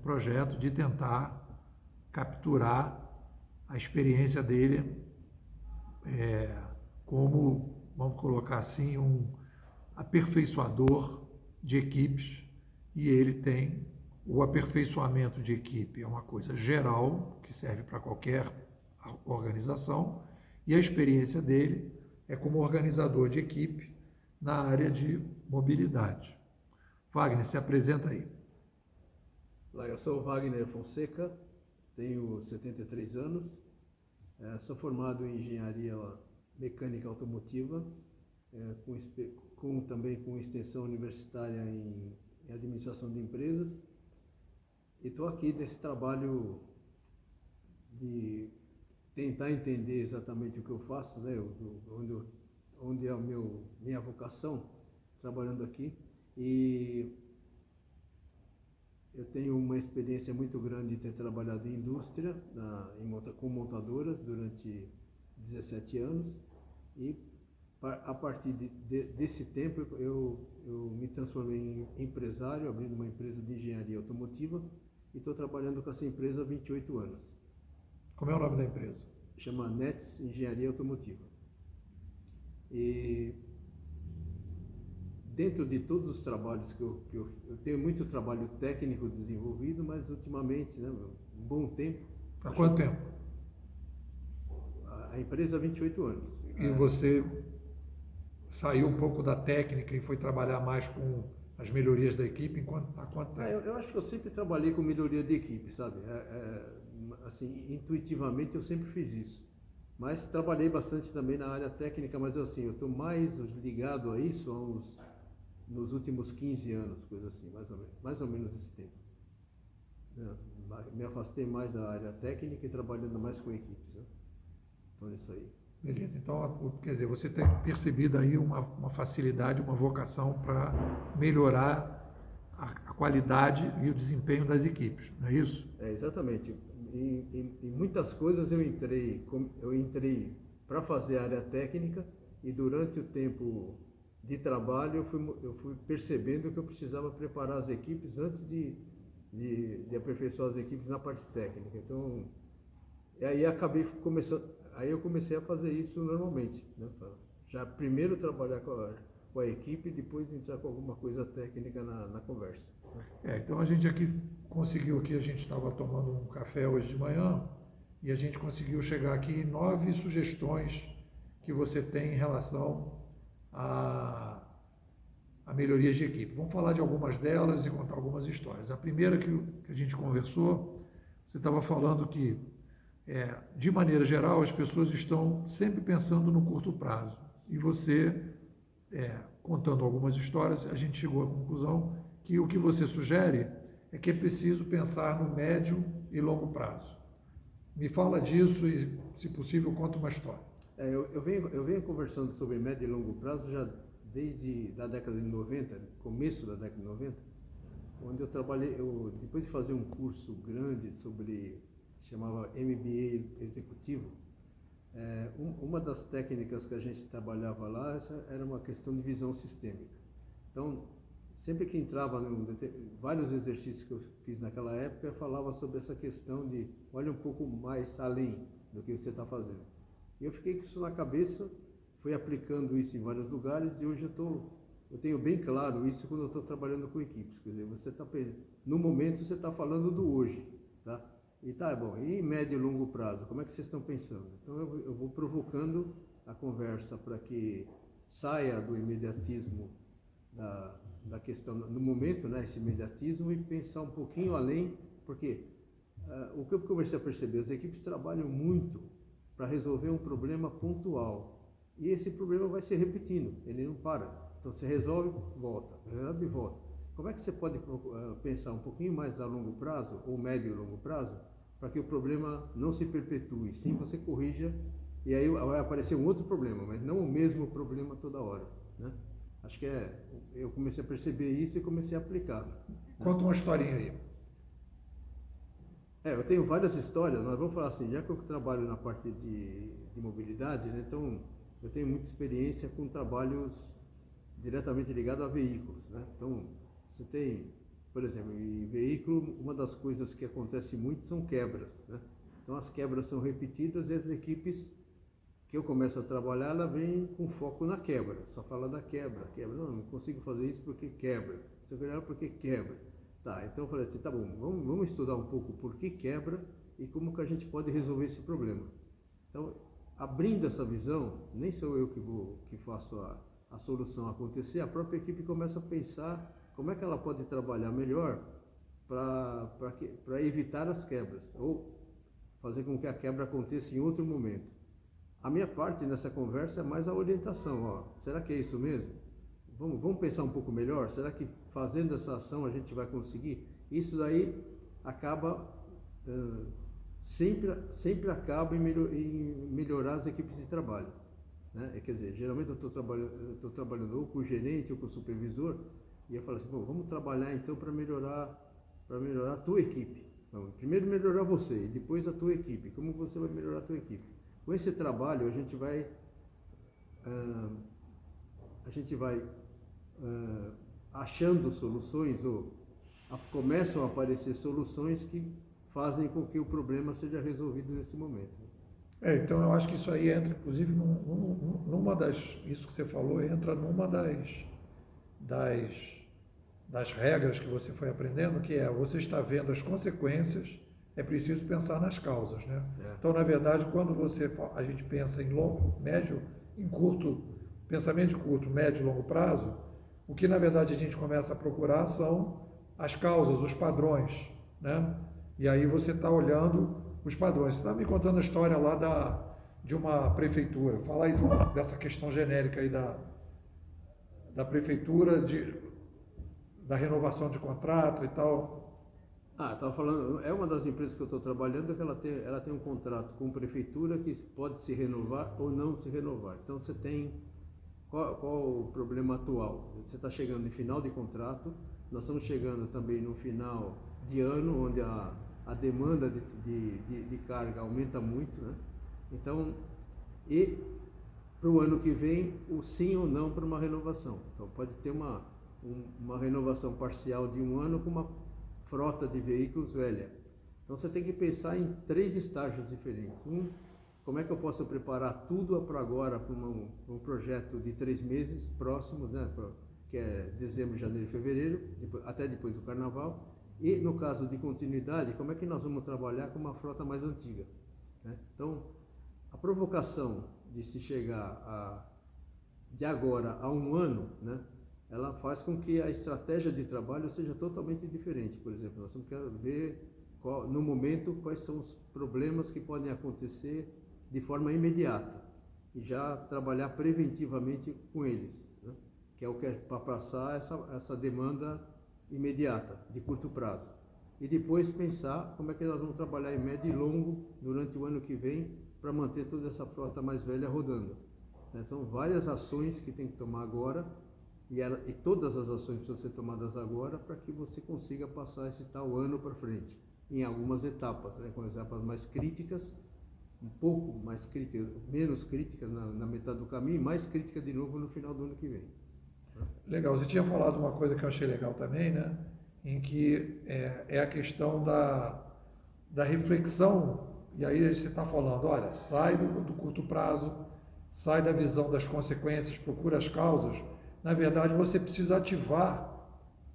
projeto de tentar capturar a experiência dele como, vamos colocar assim, um aperfeiçoador de equipes, e ele tem o aperfeiçoamento de equipe, é uma coisa geral, que serve para qualquer organização, e a experiência dele é como organizador de equipe na área de mobilidade. Wagner, se apresenta aí. Olá, eu sou o Wagner Fonseca, tenho 73 anos, sou formado em engenharia mecânica automotiva, também com extensão universitária em administração de empresas, e estou aqui nesse trabalho de tentar entender exatamente o que eu faço, né? Onde é minha vocação trabalhando aqui. E eu tenho uma experiência muito grande de ter trabalhado em indústria, com montadoras durante 17 anos, e a partir desse tempo eu me transformei em empresário, abrindo uma empresa de engenharia automotiva, e estou trabalhando com essa empresa há 28 anos. Como é o nome da empresa? Chama NETS Engenharia Automotiva. E dentro de todos os trabalhos que eu tenho muito trabalho técnico desenvolvido, mas ultimamente, né, um bom tempo. Há quanto tempo? A empresa há 28 anos. E você saiu um pouco da técnica e foi trabalhar mais com as melhorias da equipe há quanto tempo? Eu acho que eu sempre trabalhei com melhoria de equipe, sabe? Assim, intuitivamente eu sempre fiz isso. Mas trabalhei bastante também na área técnica, mas assim, eu estou mais ligado a isso nos últimos 15 anos, coisa assim, mais ou menos esse tempo. Me afastei mais da área técnica e trabalhando mais com equipes, né? Então é isso aí. Beleza, então, quer dizer, você tem percebido aí uma facilidade, uma vocação para melhorar a qualidade e o desempenho das equipes, não é isso? Exatamente. Em muitas coisas eu entrei para fazer a área técnica, e durante o tempo de trabalho eu fui percebendo que eu precisava preparar as equipes antes de aperfeiçoar as equipes na parte técnica. Então, aí eu comecei a fazer isso normalmente, né? Já primeiro trabalhar com a equipe e depois entrar com alguma coisa técnica na conversa. Então a gente a gente estava tomando um café hoje de manhã e a gente conseguiu chegar aqui em 9 sugestões que você tem em relação a melhorias de equipe. Vamos falar de algumas delas e contar algumas histórias. A primeira que a gente conversou, você estava falando que, de maneira geral, as pessoas estão sempre pensando no curto prazo. E você, contando algumas histórias, a gente chegou à conclusão que o que você sugere é que é preciso pensar no médio e longo prazo. Me fala disso e, se possível, conta uma história. Eu venho conversando sobre médio e longo prazo já desde a década de 90, começo da década de 90, onde eu trabalhei, depois de fazer um curso grande chamava MBA executivo, uma das técnicas que a gente trabalhava lá era uma questão de visão sistêmica. Então, sempre que entrava vários exercícios que eu fiz naquela época, eu falava sobre essa questão de olha um pouco mais além do que você está fazendo. E eu fiquei com isso na cabeça, fui aplicando isso em vários lugares, e hoje eu tenho bem claro isso quando eu estou trabalhando com equipes. Quer dizer, no momento você está falando do hoje, tá? E tá bom, e em médio e longo prazo, como é que vocês estão pensando? Então eu vou provocando a conversa para que saia do imediatismo da questão no momento, né, esse imediatismo, e pensar um pouquinho além, porque o que eu comecei a perceber, as equipes trabalham muito para resolver um problema pontual, e esse problema vai se repetindo, ele não para. Então você resolve, volta, resolve e volta. Como é que você pode pensar um pouquinho mais a longo prazo, ou médio e longo prazo, para que o problema não se perpetue, sim você corrija, e aí vai aparecer um outro problema, mas não o mesmo problema toda hora, né? Acho que eu comecei a perceber isso e comecei a aplicar. Conta uma historinha aí. Eu tenho várias histórias, mas vamos falar assim, já que eu trabalho na parte de mobilidade, né, então eu tenho muita experiência com trabalhos diretamente ligados a veículos, né? Então, você tem por exemplo, em veículo, uma das coisas que acontece muito são quebras, né? Então as quebras são repetidas e as equipes que eu começo a trabalhar, ela vem com foco na quebra, só fala da quebra, quebra, não consigo fazer isso porque quebra, isso é porque quebra. Tá, então eu falei assim, tá bom, vamos estudar um pouco por que quebra e como que a gente pode resolver esse problema. Então, abrindo essa visão, nem sou eu que faço a solução acontecer, a própria equipe começa a pensar como é que ela pode trabalhar melhor para evitar as quebras, ou fazer com que a quebra aconteça em outro momento. A minha parte nessa conversa é mais a orientação, ó, será que é isso mesmo? Vamos pensar um pouco melhor, será que fazendo essa ação a gente vai conseguir? Isso daí acaba, sempre acaba em melhorar as equipes de trabalho, né? Quer dizer, geralmente eu estou trabalhando ou com o gerente ou com o supervisor, e eu falo assim, bom, vamos trabalhar então para melhorar a tua equipe. Então, primeiro melhorar você e depois a tua equipe. Como você vai melhorar a tua equipe? Com esse trabalho a gente vai achando soluções, ou começam a aparecer soluções que fazem com que o problema seja resolvido nesse momento. Então eu acho que isso aí entra, inclusive, isso que você falou, entra numa das regras que você foi aprendendo, que é, você está vendo as consequências, é preciso pensar nas causas, né? Então, na verdade, quando a gente pensa em pensamento de curto, médio e longo prazo, o que na verdade a gente começa a procurar são as causas, os padrões, né? E aí você está olhando os padrões. Você está me contando a história lá de uma prefeitura. Fala aí dessa questão genérica aí da prefeitura, da renovação de contrato e tal. Estava falando, é uma das empresas que eu estou trabalhando, que ela tem um contrato com a prefeitura que pode se renovar ou não se renovar. Então você tem, qual o problema atual? Você está chegando em final de contrato, nós estamos chegando também no final de ano, onde a demanda de carga aumenta muito, né? Então, e para o ano que vem, o sim ou não para uma renovação. Então pode ter uma renovação parcial de um ano com uma frota de veículos velha. Então você tem que pensar em 3 estágios diferentes. Como é que eu posso preparar tudo para agora, para um projeto de 3 meses próximos, né, que é dezembro, janeiro e fevereiro, até depois do carnaval. E no caso de continuidade, como é que nós vamos trabalhar com uma frota mais antiga, né? Então, a provocação de se chegar de agora a um ano, né, ela faz com que a estratégia de trabalho seja totalmente diferente. Por exemplo, nós temos que ver no momento quais são os problemas que podem acontecer de forma imediata e já trabalhar preventivamente com eles, né? Que é o que é para passar essa demanda imediata, de curto prazo. E depois pensar como é que nós vamos trabalhar em médio e longo durante o ano que vem para manter toda essa frota mais velha rodando. São várias ações que tem que tomar agora, e todas as ações precisam ser tomadas agora para que você consiga passar esse tal ano para frente, em algumas etapas, né, com etapas mais críticas, um pouco mais críticas, menos críticas na metade do caminho, e mais críticas de novo no final do ano que vem. Legal, você tinha falado uma coisa que eu achei legal também, né? Em que é a questão da reflexão, e aí você está falando, olha, sai do curto prazo, sai da visão das consequências, procura as causas. Na verdade, você precisa ativar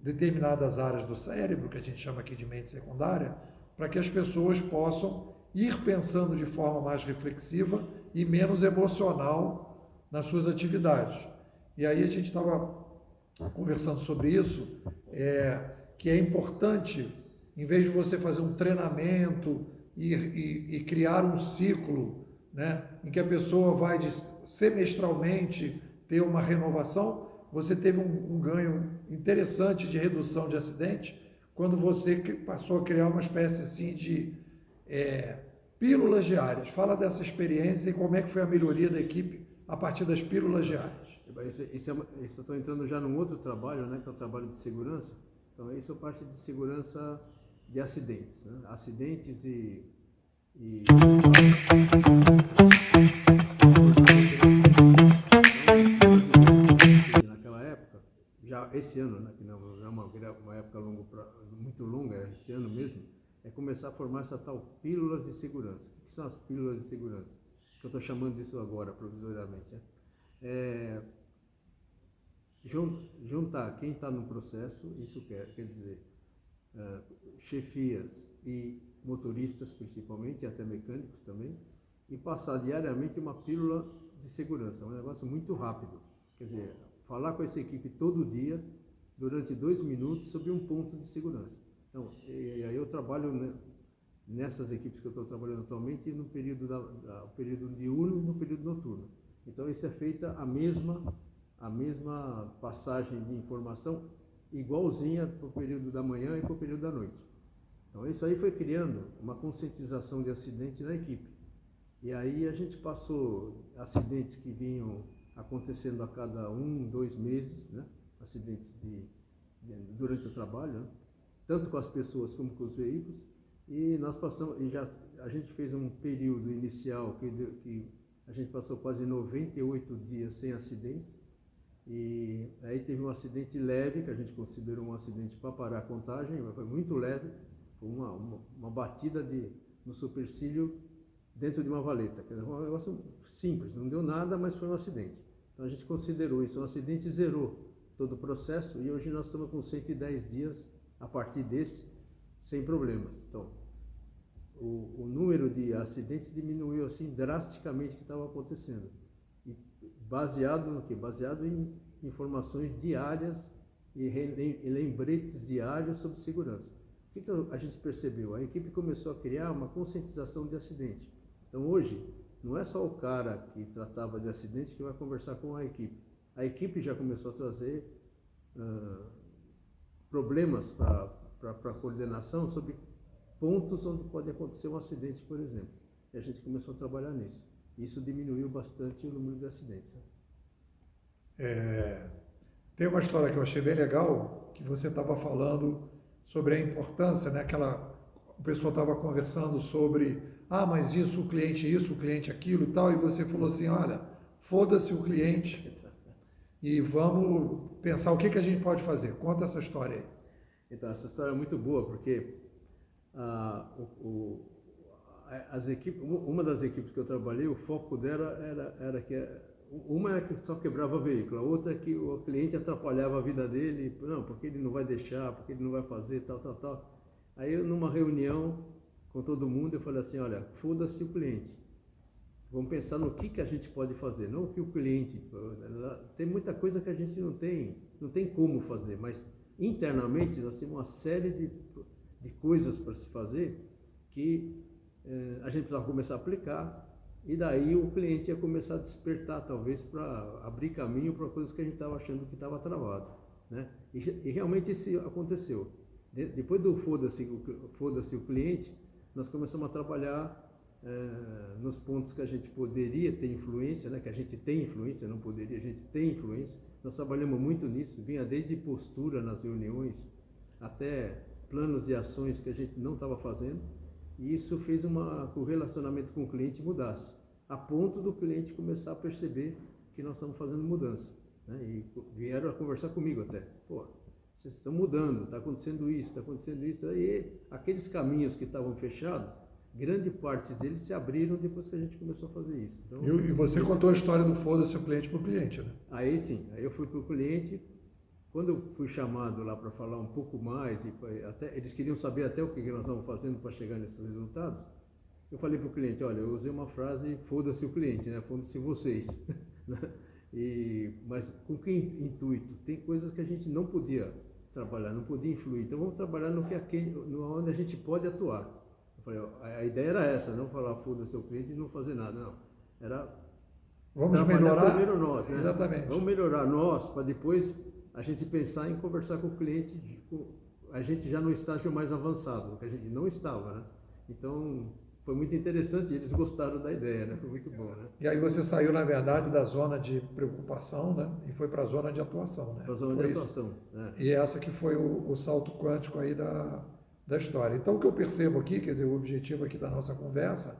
determinadas áreas do cérebro, que a gente chama aqui de mente secundária, para que as pessoas possam ir pensando de forma mais reflexiva e menos emocional nas suas atividades. E aí a gente estava conversando sobre isso, que é importante, em vez de você fazer um treinamento e criar um ciclo, né, em que a pessoa vai semestralmente ter uma renovação, você teve um ganho interessante de redução de acidente quando você passou a criar uma espécie assim de pílulas diárias. Fala dessa experiência e como é que foi a melhoria da equipe a partir das pílulas diárias. Isso eu estou entrando já num outro trabalho, né, que é o trabalho de segurança. Então, isso é parte de segurança de acidentes, né? Acidentes e naquela época, esse ano, né, que não é uma época muito longa, é esse ano mesmo, é começar a formar essa tal pílulas de segurança. O que são as pílulas de segurança? Que eu estou chamando disso agora, provisoriamente. Né? É, juntar quem está no processo, isso quer dizer, chefias e motoristas principalmente, e até mecânicos também, e passar diariamente uma pílula de segurança, um negócio muito rápido. Quer dizer, falar com essa equipe todo dia, durante 2 minutos, sobre um ponto de segurança. Então, e aí eu trabalho, né, nessas equipes que eu estou trabalhando atualmente, no período, período diurno e no período noturno. Então, isso é feita a mesma passagem de informação, igualzinha para o período da manhã e para o período da noite. Então, isso aí foi criando uma conscientização de acidente na equipe. E aí a gente passou acidentes que vinham acontecendo a cada 1, 2 meses, né? Acidentes durante o trabalho, né? Tanto com as pessoas como com os veículos. E nós passamos, a gente fez um período inicial que a gente passou quase 98 dias sem acidentes. E aí teve um acidente leve, que a gente considerou um acidente para parar a contagem, mas foi muito leve, foi uma batida no supercílio dentro de uma valeta. Um negócio simples, não deu nada, mas foi um acidente. Então a gente considerou isso um acidente e zerou todo o processo, e hoje nós estamos com 110 dias a partir desse, sem problemas. Então, o número de acidentes diminuiu assim drasticamente que estava acontecendo. E baseado no quê? Baseado em informações diárias e lembretes diários sobre segurança. O que a gente percebeu? A equipe começou a criar uma conscientização de acidente. Então hoje, não é só o cara que tratava de acidente que vai conversar com a equipe. A equipe já começou a trazer problemas para a coordenação sobre pontos onde pode acontecer um acidente, por exemplo. E a gente começou a trabalhar nisso. Isso diminuiu bastante o número de acidentes. Tem uma história que eu achei bem legal, que você estava falando sobre a importância, né? O pessoal estava conversando sobre, mas isso, o cliente aquilo e tal, e você falou assim, olha, foda-se o cliente e vamos pensar o que a gente pode fazer. Conta essa história aí. Então, essa história é muito boa, porque uma das equipes que eu trabalhei, o foco dela era que uma é que só quebrava veículo, a outra é que o cliente atrapalhava a vida dele, não, porque ele não vai deixar, porque ele não vai fazer, tal. Aí numa reunião com todo mundo eu falei assim, olha, foda-se o cliente, vamos pensar no que a gente pode fazer, não o que o cliente, tem muita coisa que a gente não tem como fazer, mas internamente nós temos uma série de coisas para se fazer que a gente precisava começar a aplicar, e daí o cliente ia começar a despertar, talvez, para abrir caminho para coisas que a gente estava achando que estava travado, né? E realmente isso aconteceu. Depois do foda-se o cliente, nós começamos a trabalhar nos pontos que a gente poderia ter influência, né? Que a gente tem influência, não poderia, a gente tem influência. Nós trabalhamos muito nisso, vinha desde postura nas reuniões, até planos e ações que a gente não estava fazendo. E isso fez que o relacionamento com o cliente mudasse, a ponto do cliente começar a perceber que nós estamos fazendo mudança, né? E vieram a conversar comigo até, vocês estão mudando, está acontecendo isso. Aí aqueles caminhos que estavam fechados, grande parte deles se abriram depois que a gente começou a fazer isso. Então, e você contou a história do foda-se o cliente para o cliente, né? Aí sim, aí eu fui para o cliente. Quando eu fui chamado lá para falar um pouco mais, eles queriam saber até o que nós estávamos fazendo para chegar nesses resultados, eu falei para o cliente, olha, eu usei uma frase, foda-se o cliente, né? Foda-se vocês. Mas com que intuito? Tem coisas que a gente não podia trabalhar, não podia influir, então vamos trabalhar onde a gente pode atuar. Eu falei, a ideia era essa, não falar foda-se o cliente e não fazer nada, não. Era vamos melhorar primeiro nós, né? Exatamente. Vamos melhorar nós, para depois a gente pensar em conversar com o cliente, a gente já no estágio mais avançado, que a gente não estava, né? Então, foi muito interessante, eles gostaram da ideia, né? Foi muito bom, né? E aí você saiu, na verdade, da zona de preocupação, né? E foi para a zona de atuação, né? Para a zona de atuação, E essa que foi o salto quântico aí da história. Então, o que eu percebo aqui, quer dizer, o objetivo aqui da nossa conversa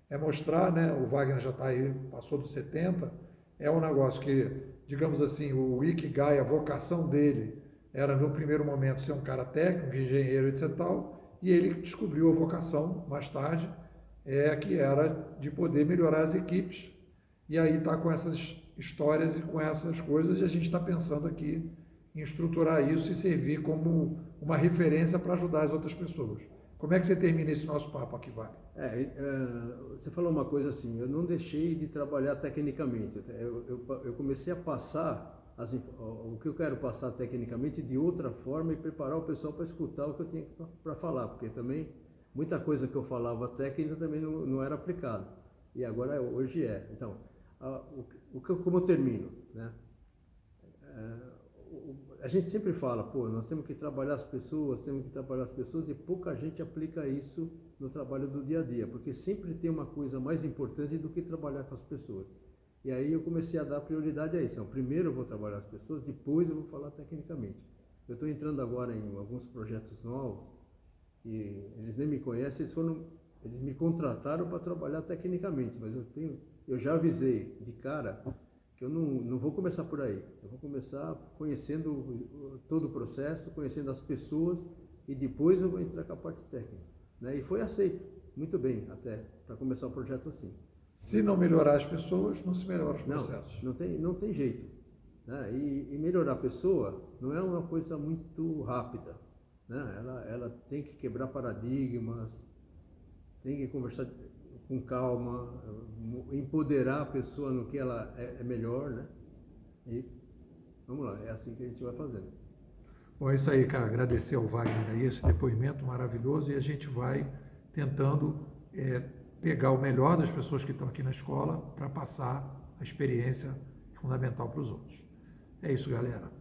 é mostrar, né? O Wagner já está aí, passou dos 70, é um negócio que, digamos assim, o Ikigai, a vocação dele era no primeiro momento ser um cara técnico, engenheiro, etc. tal, e ele descobriu a vocação mais tarde, que era de poder melhorar as equipes. E aí está com essas histórias e com essas coisas, e a gente está pensando aqui em estruturar isso e servir como uma referência para ajudar as outras pessoas. Como é que você termina esse nosso papo aqui, Vale? Você falou uma coisa assim, eu não deixei de trabalhar tecnicamente, eu comecei a passar o que eu quero passar tecnicamente de outra forma e preparar o pessoal para escutar o que eu tinha para falar, porque também muita coisa que eu falava técnica também não era aplicado, e agora hoje é. Então, como eu termino, né? A gente sempre fala, pô, nós temos que trabalhar as pessoas, e pouca gente aplica isso no trabalho do dia a dia, porque sempre tem uma coisa mais importante do que trabalhar com as pessoas. E aí eu comecei a dar prioridade a isso. Então, primeiro eu vou trabalhar as pessoas, depois eu vou falar tecnicamente. Eu estou entrando agora em alguns projetos novos, e eles nem me conhecem, eles me contrataram para trabalhar tecnicamente, mas eu já avisei de cara que eu não vou começar por aí. Eu vou começar conhecendo todo o processo, conhecendo as pessoas, e depois eu vou entrar com a parte técnica, né? E foi aceito, muito bem, até, para começar o projeto assim. Se não melhorar as pessoas, não se melhora os processos. Não tem jeito, né? E melhorar a pessoa não é uma coisa muito rápida, né? Ela tem que quebrar paradigmas, tem que conversar com calma, empoderar a pessoa no que ela é melhor, né? E vamos lá, é assim que a gente vai fazendo. Bom, é isso aí, cara. Agradecer ao Wagner aí, esse depoimento maravilhoso, e a gente vai tentando pegar o melhor das pessoas que estão aqui na escola para passar a experiência fundamental para os outros. É isso, galera.